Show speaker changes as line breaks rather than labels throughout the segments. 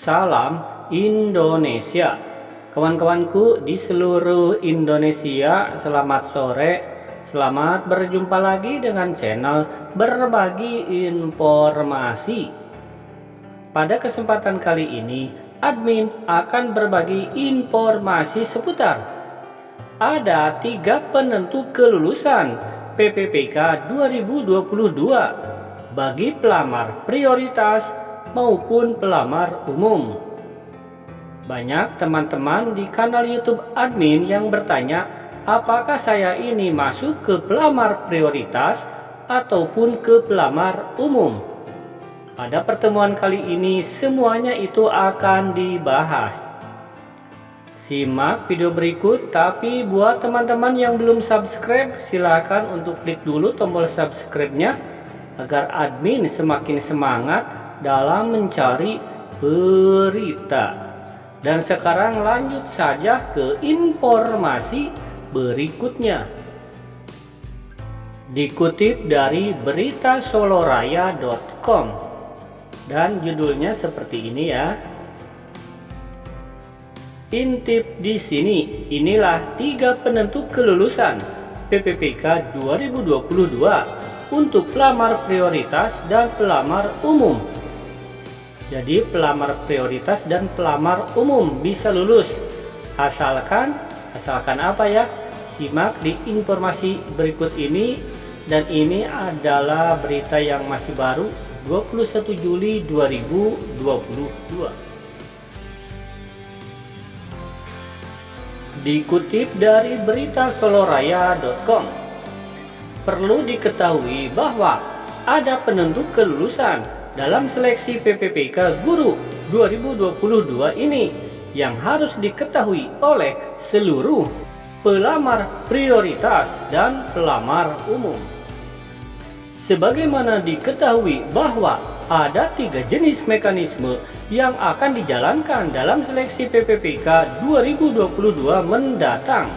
Salam Indonesia. Kawan-kawanku di seluruh Indonesia, selamat sore. Selamat berjumpa lagi dengan channel Berbagi Informasi. Pada kesempatan kali ini, admin akan berbagi informasi seputar ada 3 penentu kelulusan PPPK 2022 bagi pelamar prioritas maupun pelamar umum. Banyak teman-teman di kanal YouTube admin yang bertanya, apakah saya ini masuk ke pelamar prioritas ataupun ke pelamar umum. Pada pertemuan kali ini semuanya itu akan dibahas. Simak video berikut, tapi buat teman-teman yang belum subscribe, silakan untuk klik dulu tombol subscribe-nya agar admin semakin semangat dalam mencari berita. Dan sekarang lanjut saja ke informasi berikutnya. Dikutip dari beritasoloraya.com dan judulnya seperti ini ya. Intip di sini, inilah 3 penentu kelulusan PPPK 2022 untuk pelamar prioritas dan pelamar umum. Jadi pelamar prioritas dan pelamar umum bisa lulus asalkan apa ya? Simak di informasi berikut ini, dan ini adalah berita yang masih baru 21 Juli 2022. Dikutip dari beritasoloraya.com, perlu diketahui bahwa ada penentu kelulusan dalam seleksi PPPK Guru 2022 ini yang harus diketahui oleh seluruh pelamar prioritas dan pelamar umum. Sebagaimana diketahui bahwa ada 3 jenis mekanisme yang akan dijalankan dalam seleksi PPPK 2022 mendatang.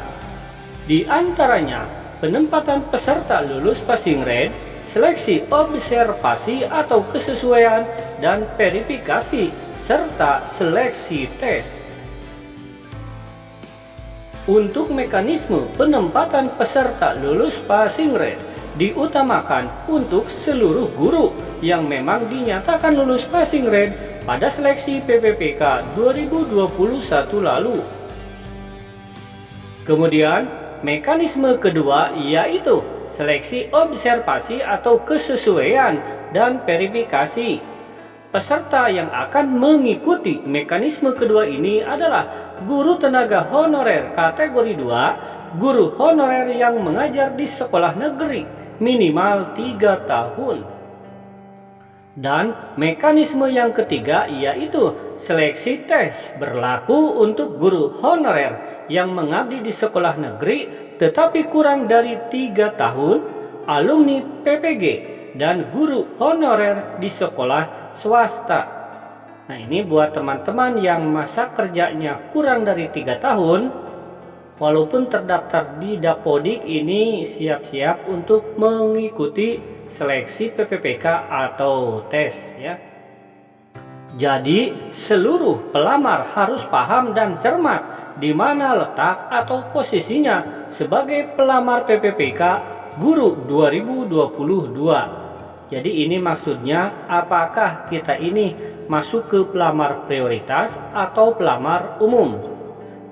Di antaranya, penempatan peserta lulus passing grade, seleksi observasi atau kesesuaian, dan verifikasi, serta seleksi tes. Untuk mekanisme penempatan peserta lulus passing grade, diutamakan untuk seluruh guru yang memang dinyatakan lulus passing grade pada seleksi PPPK 2021 lalu. Kemudian, mekanisme kedua yaitu seleksi observasi atau kesesuaian dan verifikasi. Peserta yang akan mengikuti mekanisme kedua ini adalah guru tenaga honorer kategori 2, guru honorer yang mengajar di sekolah negeri minimal 3 tahun. Dan mekanisme yang ketiga yaitu seleksi tes berlaku untuk guru honorer yang mengabdi di sekolah negeri tetapi kurang dari 3 tahun, alumni PPG, dan guru honorer di sekolah swasta. Nah, ini buat teman-teman yang masa kerjanya kurang dari 3 tahun, walaupun terdaftar di Dapodik, ini siap-siap untuk mengikuti seleksi PPPK atau tes ya. Jadi seluruh pelamar harus paham dan cermat di mana letak atau posisinya sebagai pelamar PPPK Guru 2022. Jadi ini maksudnya apakah kita ini masuk ke pelamar prioritas atau pelamar umum.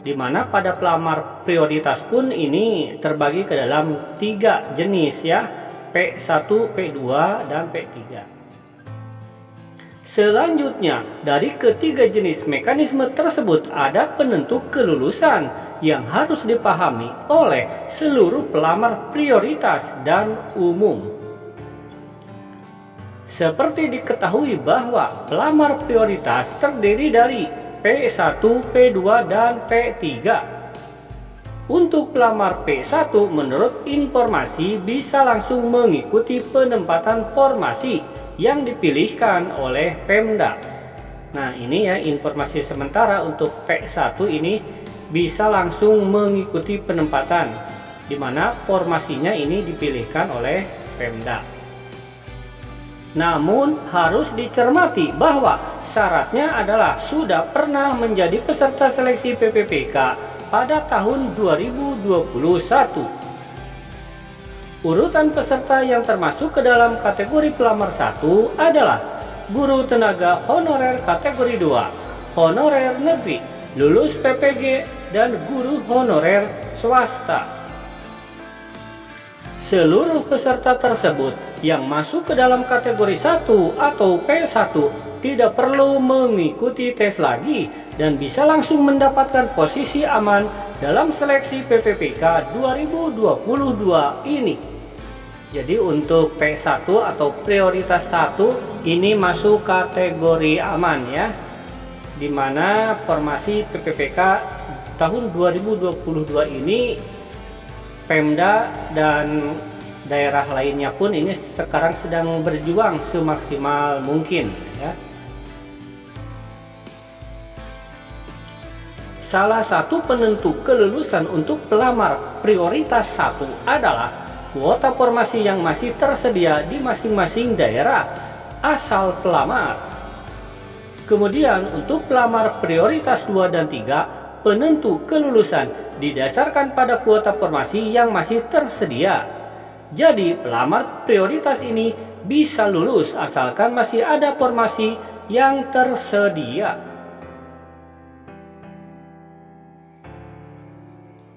Dimana pada pelamar prioritas pun ini terbagi ke dalam 3 jenis ya, P1, P2, dan P3. Selanjutnya, dari ketiga jenis mekanisme tersebut ada penentu kelulusan yang harus dipahami oleh seluruh pelamar prioritas dan umum. Seperti diketahui bahwa pelamar prioritas terdiri dari P1, P2, dan P3. Untuk pelamar P1 menurut informasi bisa langsung mengikuti penempatan formasi yang dipilihkan oleh Pemda. Nah, ini ya informasi sementara untuk P1 ini bisa langsung mengikuti penempatan di mana formasinya ini dipilihkan oleh Pemda. Namun harus dicermati bahwa Syaratnya adalah sudah pernah menjadi peserta seleksi PPPK pada tahun 2021. Urutan peserta yang termasuk ke dalam kategori pelamar 1 adalah guru tenaga honorer kategori 2, honorer negeri, lulus PPG, dan guru honorer swasta. Seluruh peserta tersebut yang masuk ke dalam kategori 1 atau P1 tidak perlu mengikuti tes lagi dan bisa langsung mendapatkan posisi aman dalam seleksi PPPK 2022 ini. Jadi untuk P1 atau prioritas 1 ini masuk kategori aman ya, dimana formasi PPPK tahun 2022 ini Pemda dan daerah lainnya pun ini sekarang sedang berjuang semaksimal mungkin ya. Salah satu penentu kelulusan untuk pelamar prioritas 1 adalah kuota formasi yang masih tersedia di masing-masing daerah asal pelamar. Kemudian untuk pelamar prioritas 2 dan 3, penentu kelulusan didasarkan pada kuota formasi yang masih tersedia. Jadi pelamar prioritas ini bisa lulus asalkan masih ada formasi yang tersedia.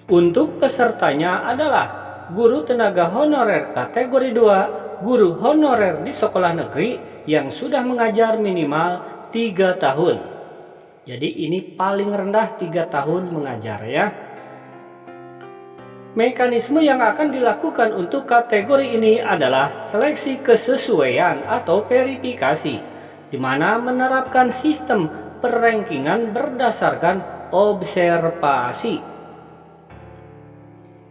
Untuk pesertanya adalah guru tenaga honorer kategori 2, guru honorer di sekolah negeri yang sudah mengajar minimal 3 tahun. Jadi ini paling rendah 3 tahun mengajar ya. Mekanisme yang akan dilakukan untuk kategori ini adalah seleksi kesesuaian atau verifikasi, di mana menerapkan sistem perankingan berdasarkan observasi.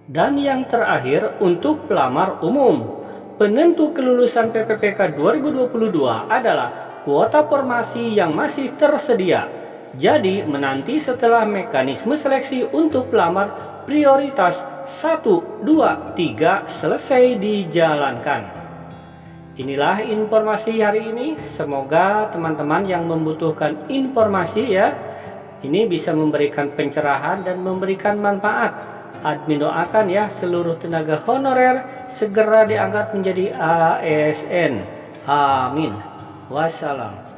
Dan yang terakhir untuk pelamar umum, penentu kelulusan PPPK 2022 adalah kuota formasi yang masih tersedia. Jadi menanti setelah mekanisme seleksi untuk pelamar prioritas 1, 2, 3 selesai dijalankan. Inilah informasi hari ini. Semoga teman-teman yang membutuhkan informasi ya, ini bisa memberikan pencerahan dan memberikan manfaat. Admin doakan ya seluruh tenaga honorer segera diangkat menjadi ASN. Amin. Wassalam.